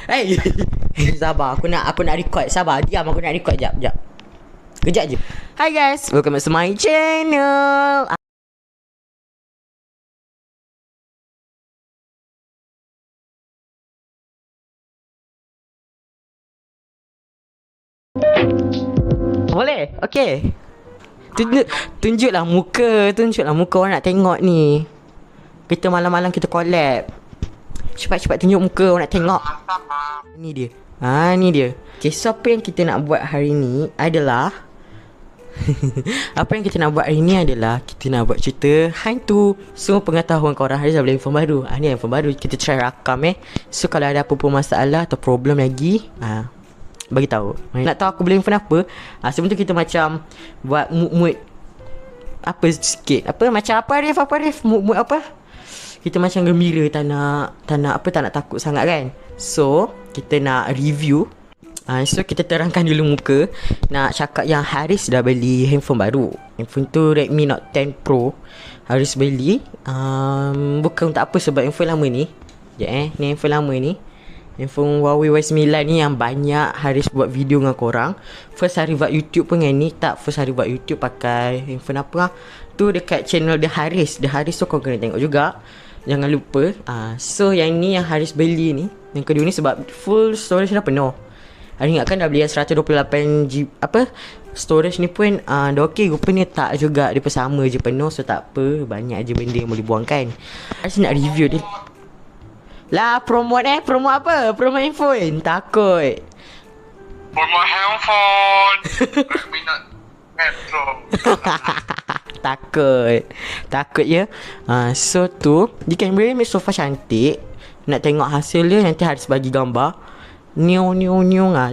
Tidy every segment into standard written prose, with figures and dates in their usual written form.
Hey. Sabar, aku nak record. Sabar, diam, aku nak record jap, jap. Kejap je. Hi guys, welcome back to my channel. Boleh? Okay. Tunjuklah muka orang nak tengok ni. Kita malam-malam kita collab. Cepat-cepat tunjuk muka orang nak tengok. Ni dia. Ni dia. Okay, so apa yang kita nak buat hari ni adalah apa yang kita nak buat hari ni adalah kita nak buat cerita hantu. So pengetahuan korang hari dah boleh info baru. Ni info baru. Kita try rakam So kalau ada apa-apa masalah atau problem lagi, bagi tahu. Nak tahu aku boleh info apa? Sebelum tu kita macam buat mood apa sikit. Apa macam apa Arif? Mood apa? Kita macam gembira, tak nak takut sangat kan. So kita nak review. So kita terangkan dulu muka. Nak cakap yang Haris dah beli handphone baru. Handphone tu Redmi Note 10 Pro. Haris beli bukan untuk apa, sebab handphone lama ni. Ni handphone lama ni, handphone Huawei Y9 ni yang banyak Haris buat video dengan korang. First hari buat YouTube pun dengan ni. Tak, first hari buat YouTube pakai handphone apa tu dekat channel The Haris tu kau kena tengok juga. Jangan lupa. So yang ni yang Haris beli ni, yang kedua ni, sebab full storage dah penuh. Haris ingatkan dah beli yang 128GB storage ni pun dah okey. Rupanya tak juga, dia pun sama je penuh. So tak apa, banyak je benda yang boleh buang kan. Haris nak review dia. Lah promote apa? Promote handphone. Takut. Promote handphone. Redmi Note 10 Pro. Takut je. So tu di kamera ni so far cantik. Nak tengok hasil dia nanti Haris bagi gambar.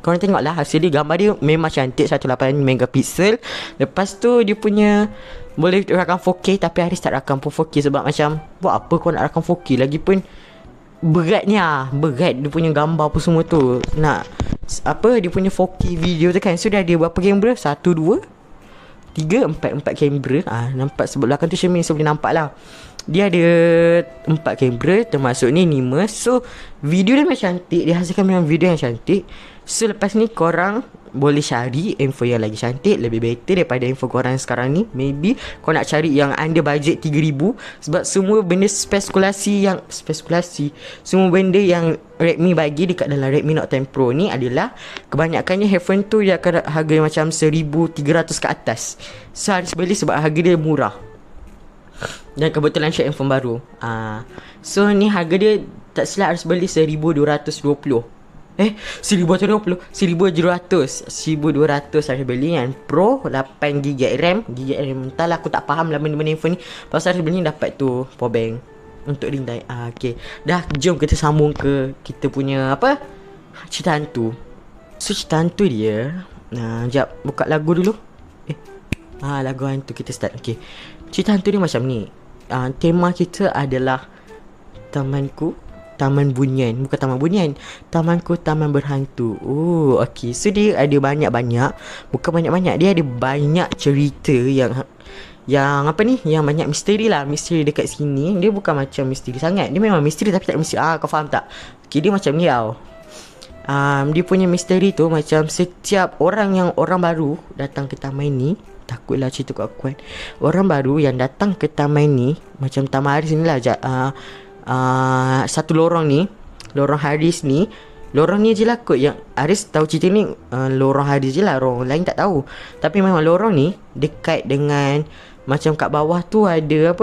Korang tengoklah hasil dia. Gambar dia memang cantik, 108 megapixel. Lepas tu dia punya boleh rakam 4K. Tapi Haris tak rakam pun 4K. Sebab macam buat apa kau nak rakam 4K? Lagipun berat dia punya gambar apa semua tu. Nak dia punya 4K video tu kan. So dia ada berapa kamera? 1, 2, 3, 4 kamera. Nampak sebelah belakang tu cermin, so boleh nampak lah. Dia ada 4 kamera, termasuk ni 5. So video dia memang cantik. Dia hasilkan memang video yang cantik. So lepas ni korang boleh cari info yang lagi cantik, lebih better daripada info korang sekarang ni. Maybe kau nak cari yang under budget 3,000. Sebab semua benda spekulasi, semua benda yang Redmi bagi dekat dalam Redmi Note 10 Pro ni adalah kebanyakannya handphone tu dia akan harga macam 1,300 ke atas. So Haris beli sebab harga dia murah. Dan kebetulan check handphone baru. So ni harga dia tak silap Haris beli 1,220. 1,200 Haris beli yang Pro 8GB RAM. Entahlah, aku tak faham lah benda-benda handphone ni. Pasal Haris beli ni dapat tu power bank untuk ring light. Okay, dah, jom kita sambung ke kita punya cerita hantu. So cerita hantu dia, jap buka lagu dulu. Lagu hantu kita start. Okay, cerita hantu dia macam ni. Tema kita adalah Taman Bunyian. Bukan Taman Bunyian, Tamanku Taman Berhantu. Okay. So dia ada banyak-banyak. Bukan banyak-banyak, dia ada banyak cerita yang yang banyak misteri lah. Misteri dekat sini. Dia bukan macam misteri sangat. Dia memang misteri tapi tak misteri. Kau faham tak? Okay, dia macam ni tau. Dia punya misteri tu macam setiap orang baru datang ke taman ni. Takutlah cerita kuat-kuat. Orang baru yang datang ke taman ni, macam taman Haris ni lah. Satu lorong Haris ni. Lorong ni je lah kot yang Haris tahu cerita ni. Lorong Haris je lah, orang lain tak tahu. Tapi memang lorong ni dekat dengan macam kat bawah tu ada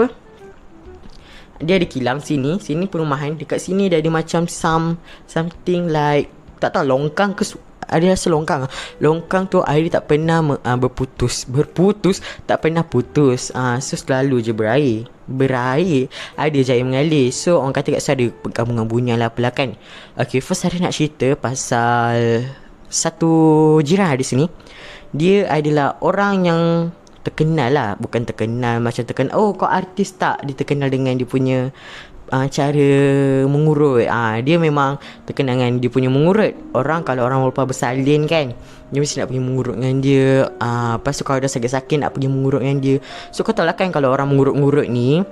dia ada kilang sini perumahan. Dekat sini dia ada macam something like, tak tahu longkang ke ada rasa longkang. Longkang tu air tak pernah berputus, tak pernah putus. So selalu je berair. Ada je air mengalir. So orang kata kat sana ada perkampungan bunyian lah apalah kan. Okay, first hari nak cerita pasal satu jiran ada sini. Dia adalah orang yang terkenal lah. Bukan terkenal macam terkenal, kau artis, tak. Dia terkenal dengan dia punya cara mengurut. Dia memang terkenal dengan dia punya mengurut orang. Kalau orang lupa bersalin kan, dia mesti nak pergi mengurut dengan dia. Lepas tu kalau dah sakit-sakit nak pergi mengurut dengan dia. So kau tahu lah kan, kalau orang mengurut-ngurut ni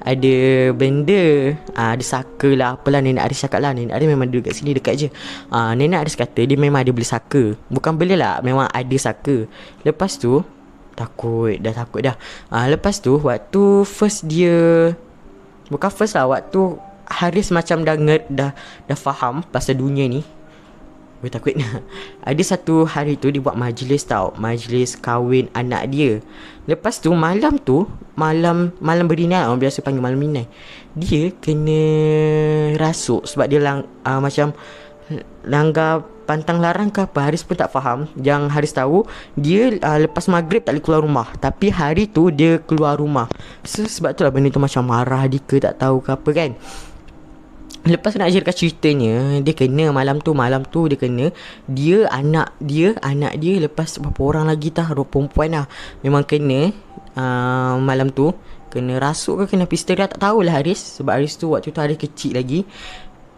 ada benda, ada saka lah, apalah nenek Aris cakap lah. Nenek Aris memang duduk kat sini, dekat je. Nenek Aris kata dia memang ada beli saka. Bukan beli lah, memang ada saka. Lepas tu takut dah. Lepas tu waktu first dia, bukan first lah, waktu Haris macam dah faham pasal dunia ni. Gue takut. Ada satu hari tu dia buat majlis tau, majlis kahwin anak dia. Lepas tu malam berinai, orang biasa panggil malam berinai, dia kena rasuk sebab dia macam langgar pantang larang ke apa. Haris pun tak faham. Yang Haris tahu, dia lepas maghrib tak boleh keluar rumah, tapi hari tu dia keluar rumah. So sebab tu lah benda tu macam marah dia ke tak tahu ke apa kan. Lepas nak ceritakan ceritanya, dia kena malam tu dia kena, anak dia lepas berapa orang lagi tah, 2 perempuan lah, memang kena malam tu kena rasuk ke kena pistol, dia tak tahulah Haris, sebab Haris tu waktu tu Haris kecil lagi.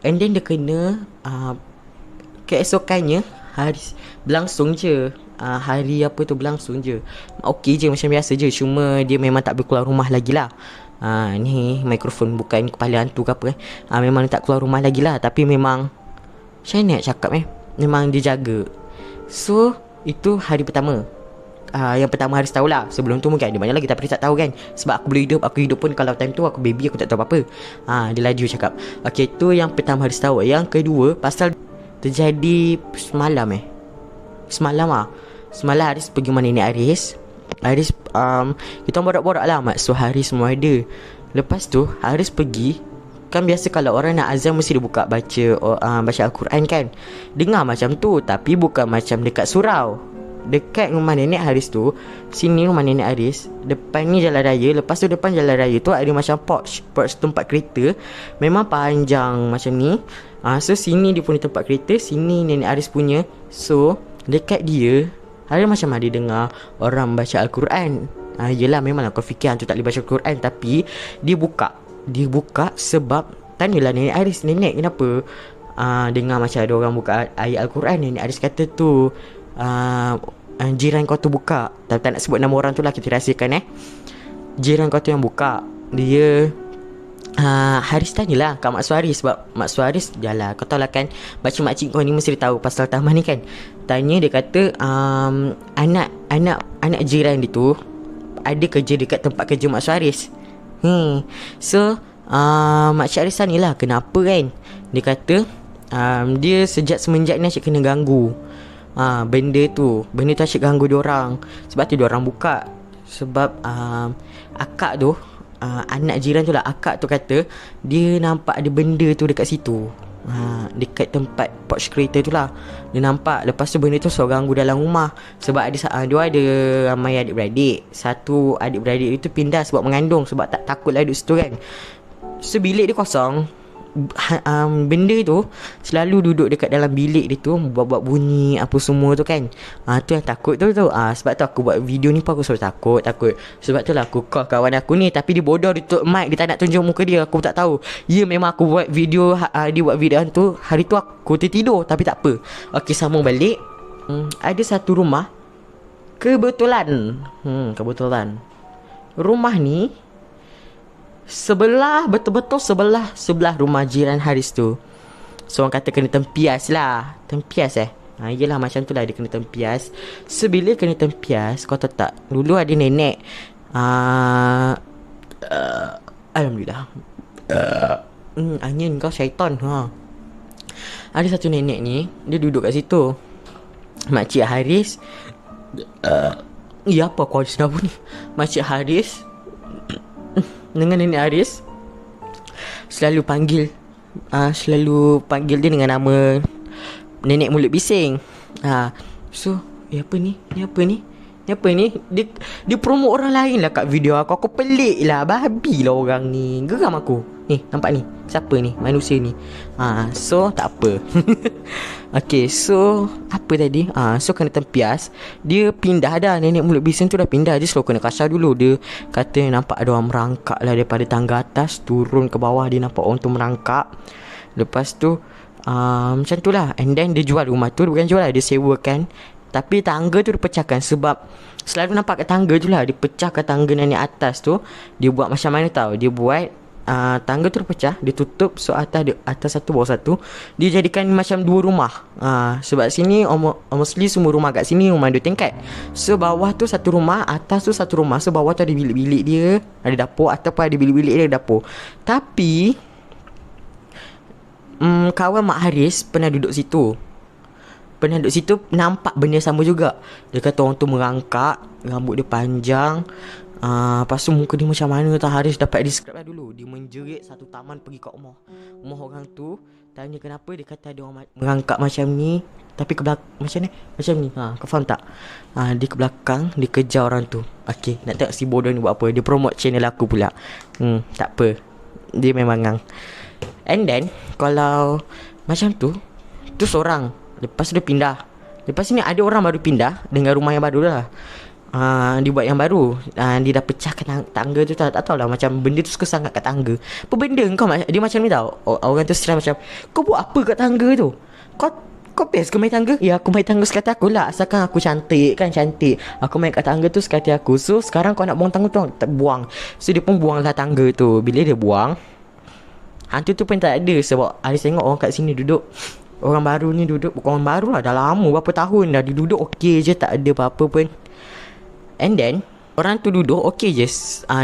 And then dia kena keesokannya Haris berlangsung je, hari apa tu berlangsung je, okey je, macam biasa je. Cuma dia memang tak boleh keluar rumah lagi lah. Ni mikrofon bukan kepala hantu ke apa memang tak keluar rumah lagi lah. Tapi memang macam mana nak cakap memang dia jaga. So itu hari pertama. Yang pertama Haris tahulah. Sebelum tu mungkin ada banyak lagi tapi dia tak tahu kan. Sebab aku hidup pun kalau time tu aku baby, aku tak tahu apa-apa. Dia laju cakap. Okay, tu yang pertama Haris tahu. Yang kedua pasal terjadi semalam Haris pergi rumah nenek Haris. Kita borak-borak lah, maksud Haris semua ada. Lepas tu Haris pergi. Kan biasa kalau orang nak azan mesti dia buka baca Al-Quran kan. Dengar macam tu, tapi bukan macam dekat surau. Dekat rumah nenek Haris tu, sini rumah nenek Haris, depan ni jalan raya. Lepas tu depan jalan raya tu ada macam porch tempat kereta. Memang panjang macam ni. So sini dia punya tempat kereta, sini nenek Haris punya. So dekat dia ada macam ada dengar orang baca Al-Quran. Yelah memanglah kau fikir hantu tak boleh baca Al-Quran, tapi dia buka sebab tanyalah nenek Haris, nenek kenapa dengar macam ada orang buka ayat Al-Quran. Nenek Haris kata tu jiran kau tu buka. Tak nak sebut nama orang tu lah, kita rahsiakan jiran kau tu yang buka. Dia Haris tanyalah kat Mak Suharis, sebab Mak Suharis yalah, kau tahu lah kan, makcik-makcik kau ni mesti tahu pasal taman ni kan. Tanya, dia kata anak jiran dia tu ada kerja dekat tempat kerja Mak Suharis. So Makcik Haris tanyalah kenapa kan. Dia kata dia semenjak ni asyik kena ganggu. Benda tu asyik ganggu diorang. Sebab tu diorang buka. Sebab akak tu, anak jiran tu lah, akak tu kata dia nampak ada benda tu dekat situ, dekat tempat porch kereta tu lah. Dia nampak. Lepas tu benda tu selalu ganggu dalam rumah. Sebab dia ada ramai adik-beradik. Satu adik-beradik itu pindah sebab mengandung, sebab tak takutlah duduk situ kan. So bilik dia kosong. Benda tu selalu duduk dekat dalam bilik dia tu, buat bunyi apa semua tu kan. Tu yang takut tu. Sebab tu aku buat video ni pun aku selalu takut. Sebab tu lah aku call kawan aku ni, tapi dia bodoh, dia tutup mic, dia tak nak tunjuk muka dia. Aku tak tahu. Ya memang aku buat video, dia buat video tu. Hari tu aku tertidur, tapi tak apa. Okay, sambung balik. Ada satu rumah, kebetulan rumah ni betul-betul sebelah rumah jiran Haris tu. So orang kata kena tempias lah. Yelah macam tu lah, dia kena tempias. Sebila kena tempias, kau tahu tak, dulu ada nenek Alhamdulillah angin kau syaitan. Ada satu nenek ni, dia duduk kat situ. Makcik Haris apa kau ada senabu ni. Makcik Haris dengan nenek Haris selalu panggil dia dengan nama nenek mulut bising. So apa ni dia promote orang lain lah kat video aku. Aku pelik lah, babi lah orang ni. Geram aku. Ni nampak ni, siapa ni manusia ni. So tak apa. Okay, so apa tadi? So kena tempias. Dia pindah dah, nenek mulut bising tu dah pindah. Dia selalu kena kasar dulu. Dia kata nampak ada orang merangkak lah daripada tangga atas turun ke bawah. Dia nampak orang tu merangkak. Lepas tu macam tu lah. And then dia jual rumah tu. Bukan jual lah, dia sewakan Tapi tangga tu dipecahkan sebab selalu nampak kat tangga tu lah, dia pecahkan tangga nenek atas tu. Dia buat macam mana tahu? Dia buat tangga tu terpecah, dia tutup, so atas satu bawah satu, dia jadikan macam dua rumah. Sebab sini mostly semua rumah kat sini rumah 2 tingkat. So bawah tu satu rumah, atas tu satu rumah. So bawah tu ada bilik-bilik dia, ada dapur, ataupun ada bilik-bilik dia, ada dapur. Tapi kawan Mak Haris pernah duduk situ. Nampak benda sama juga. Dia kata orang tu merangkak, rambut dia panjang. Lepas tu muka dia macam mana tak, Haris dapat describe lah dulu. Dia menjerit satu taman pergi kat rumah orang tu. Tanya kenapa, dia kata ada orang merangkak macam ni, tapi ke belakang macam ni, kau faham tak? Dia ke belakang, dia kejar orang tu. Okay, nak tengok si bodoh ni buat apa. Dia promote channel aku pula. Tak apa, dia memang ngang. And then kalau macam tu seorang, lepas tu dia pindah. Lepas ni ada orang baru pindah dengan rumah yang baru lah. Dia buat yang baru. Dia dah pecahkan tangga tu. Tak tahulah, macam benda tu suka sangat kat tangga. Apa benda kau, dia macam ni tau. Orang tu seram macam, kau buat apa kat tangga tu? Kau best ke main tangga? Ya, aku main tangga sekata aku lah. Asalkan aku cantik. Aku main kat tangga tu sekata aku. So sekarang kau nak buang tangga tu, tak buang. So dia pun buang lah tangga tu. Bila dia buang, hantu tu pun tak ada. Sebab Aris tengok orang kat sini duduk, orang baru ni duduk. Bukan orang baru lah, dah lama, berapa tahun dah dia duduk okey je, tak ada apa-apa pun. And then orang tu duduk okey je,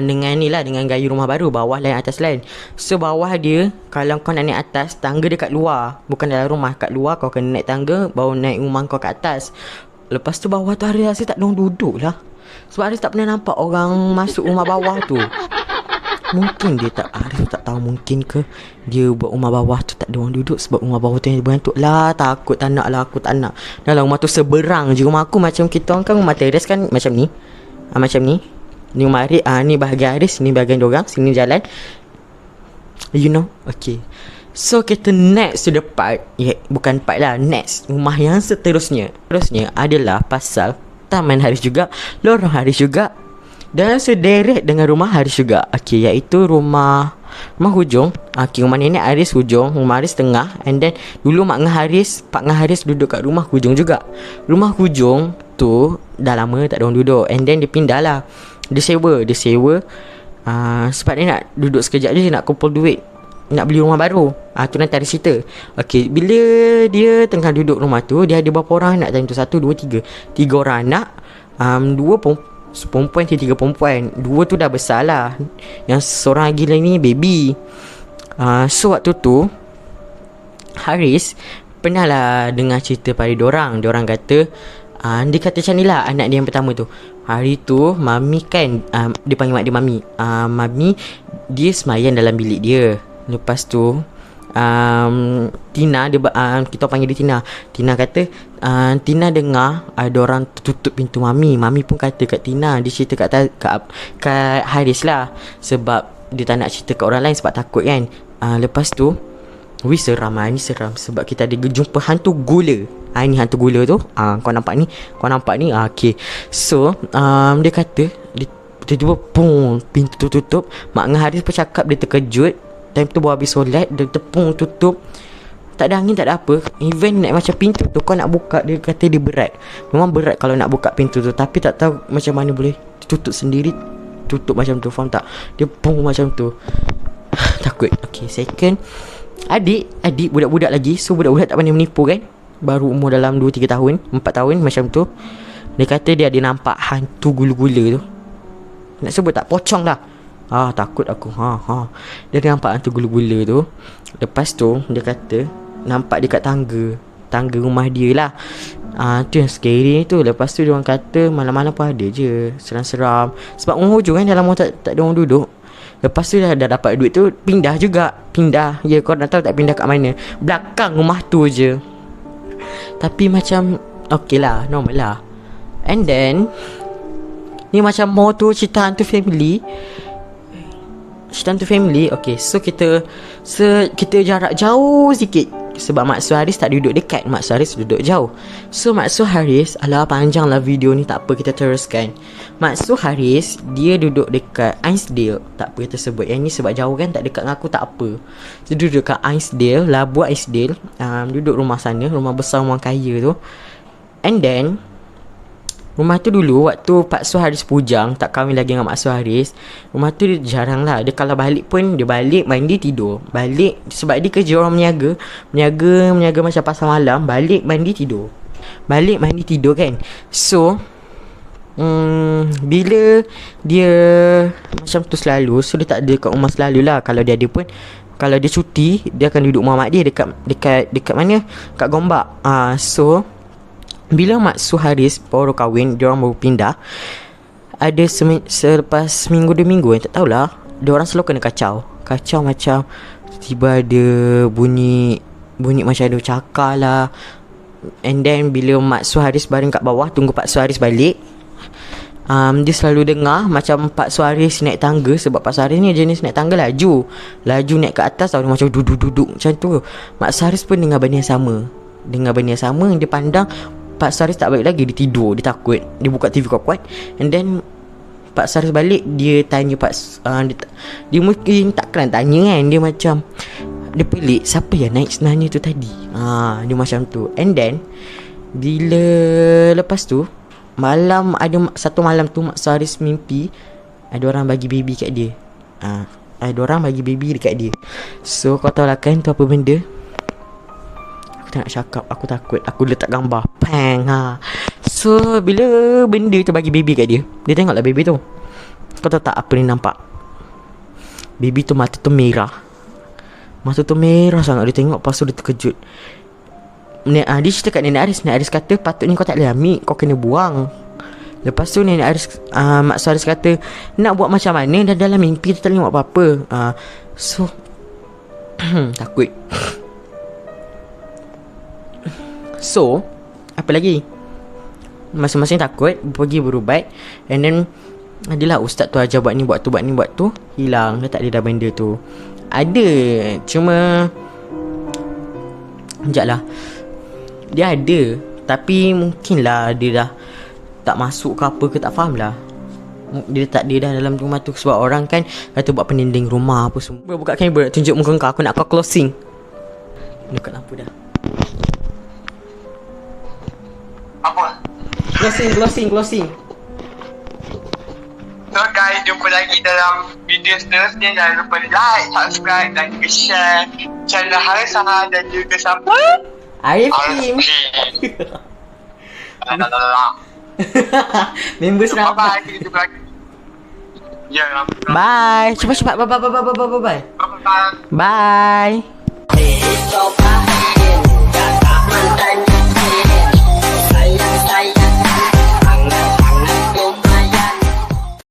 dengan ni lah, dengan gaya rumah baru, bawah lain atas lain. So bawah dia, kalau kau nak naik atas, tangga dia kat luar, bukan dalam rumah, kat luar. Kau kena naik tangga, baru naik rumah kau kat atas. Lepas tu bawah tu Aris rasa tak ada orang duduk lah. Sebab Aris tak pernah nampak orang masuk rumah bawah tu. Mungkin dia tak, Arif tak tahu, mungkin ke dia buat rumah bawah tu tak ada orang duduk sebab rumah bawah tu yang berbentuk lah. Takut, tak nak lah, aku tak nak. Dah lah, rumah tu seberang je. Rumah aku macam kita orang kan, rumah teres kan macam ni. Macam ni. Ni rumah Arif, ni bahagian Arif, ni bahagian diorang, sini jalan. You know? Okay. So kita next to the part, bukan part lah, next rumah yang seterusnya adalah pasal Taman Haris juga, lorong Haris juga, dan sederet dengan rumah Haris juga. Okay, iaitu rumah hujung. Okay, rumah nenek Haris hujung, rumah Haris tengah. And then dulu Pak Ngah Haris duduk kat rumah hujung juga. Rumah hujung tu dah lama tak ada orang duduk. And then dia pindah lah, Dia sewa sebab dia nak duduk sekejap je, nak kumpul duit, nak beli rumah baru. Tu nanti ada cerita. Okay, bila dia tengah duduk rumah tu, dia ada berapa orang anak time tu? 1, 2, 3 3 orang anak, 2 perempuan, 3 perempuan. 2 tu dah besar lah, yang seorang lagi ni baby. So waktu tu Haris pernah lah dengar cerita pada diorang. Diorang kata, dia kata macam ni lah, anak dia yang pertama tu. Hari tu Mami kan, dia panggil mak dia Mami. Mami dia semayan dalam bilik dia. Lepas tu Tina dia, kita panggil dia Tina. Tina kata Tina dengar ada orang tutup pintu Mami. Mami pun kata kat Tina, dia cerita kat Haris lah, sebab dia tak nak cerita kat orang lain sebab takut kan. Lepas tu seram ni seram sebab kita ada jumpa hantu gula. Ni hantu gula tu. Kau nampak ni. Okay. So dia kata dia tiba-tiba pung, pintu tu tutup. Mak Ngah Haris bercakap, dia terkejut. Time tu baru habis solat, dia tepung tutup. Tak ada angin, tak ada apa. Even naik macam pintu tu, kau nak buka, dia kata dia berat. Memang berat kalau nak buka pintu tu. Tapi tak tahu macam mana boleh tutup sendiri. Tutup macam tu, faham tak? Dia pung macam tu. Takut. Okay, second, Adik budak-budak lagi. So budak-budak tak pandai menipu kan, baru umur dalam 2-3 tahun, 4 tahun macam tu. Dia kata dia ada nampak hantu gula-gula tu. Nak sebut tak? Pocong lah. Takut aku. Dia nampak hantu gula-gula tu. Lepas tu dia kata nampak dekat tangga rumah dia lah. Tu yang scary tu. Lepas tu dia orang kata malam-malam pun ada je, seram-seram. Sebab rumah hujung kan, dalam rumah tak ada orang duduk. Lepas tu dah dapat duit tu, pindah. Ya, kau nak tahu tak pindah kat mana? Belakang rumah tu je. Tapi macam okay lah, normal lah. And then ni macam more tu cerita hantu family. Okay, so kita jarak jauh sikit. Sebab Mak Su Haris tak duduk dekat, Mak Su Haris duduk jauh. So Mak Su Haris, alah panjang lah video ni, tak apa kita teruskan. Mak Su Haris dia duduk dekat Ainsdale. Tak apa kita sebut yang ni sebab jauh kan, tak dekat dengan aku, tak apa. Dia duduk dekat Ainsdale, Labuan Ainsdale. Duduk rumah sana, rumah besar orang kaya tu. And then Rumah tu dulu waktu Pak Suharis bujang, tak kahwin lagi dengan Mak Suharis, rumah tu dia jarang lah. Dia kalau balik pun dia balik mandi tidur. Balik sebab dia kerja orang meniaga macam pasar malam, balik mandi tidur. Balik mandi tidur kan. So bila dia macam tu selalu, so dia tak ada kat rumah selalu lah. Kalau dia ada pun, kalau dia cuti, dia akan duduk rumah mak dia dekat mana? Kat Gombak. So bila Mak Suharis baru kahwin, diorang baru pindah, ada selepas seminggu 2 minggu tak tahulah, diorang selalu kena kacau macam tiba ada bunyi macam ada cakar lah. And then bila Mak Suharis baring kat bawah tunggu Pak Suharis balik, dia selalu dengar macam Pak Suharis naik tangga. Sebab Pak Suharis ni jenis naik tangga laju naik ke atas tau. Dia macam duduk macam tu. Mak Suharis pun dengar benda yang sama. Dia pandang Pak Suharis tak balik lagi. Dia tidur, dia takut. Dia buka TV kuat-kuat. And then Pak Suharis balik, dia tanya dia mungkin takkan tanya kan. Dia macam, dia pelik, siapa yang naik sebenarnya tu tadi. Dia macam tu. And then bila lepas tu satu malam tu Mak Suharis mimpi ada orang bagi baby kat dia. Ada orang bagi baby dekat dia. So kau tahu lah kan tu apa benda? Aku tak nak cakap, aku takut. Aku letak gambar pang. So bila benda tu bagi baby kat dia, dia tengoklah baby tu. Kau tahu tak apa ni nampak? Baby tu mata tu merah. Mata tu merah sangat. Dia tengok, lepas tu dia terkejut. Dia cerita kat Nenek Aris kata patutnya kau tak boleh ambil, kau kena buang. Lepas tu Nenek Aris, Mak Suharis kata, nak buat macam mana, dah dalam mimpi tu tak boleh buat apa-apa. So takut. So apa lagi, masing-masing takut, pergi berubat. And then adalah ustaz tu ajar buat ni, buat tu. Hilang, dia tak ada dah benda tu. Ada, cuma sekejap lah, dia ada, tapi mungkinlah dia dah tak masuk ke apa ke, tak faham lah. Dia tak ada dah dalam rumah tu. Sebab orang kan kata buat pendinding rumah apa semua. Buka kamera, tunjuk muka kau. Aku nak kau closing. Dekat lampu dah. Apa? Closing. So guys, jumpa lagi dalam video seterusnya. Jangan lupa like, subscribe dan share channel Harisah dan juga siapa? Arifin. Members nak. Bye. Kita jumpa lagi. Ya. Bye. Cepat. Bye. Bye. Bye.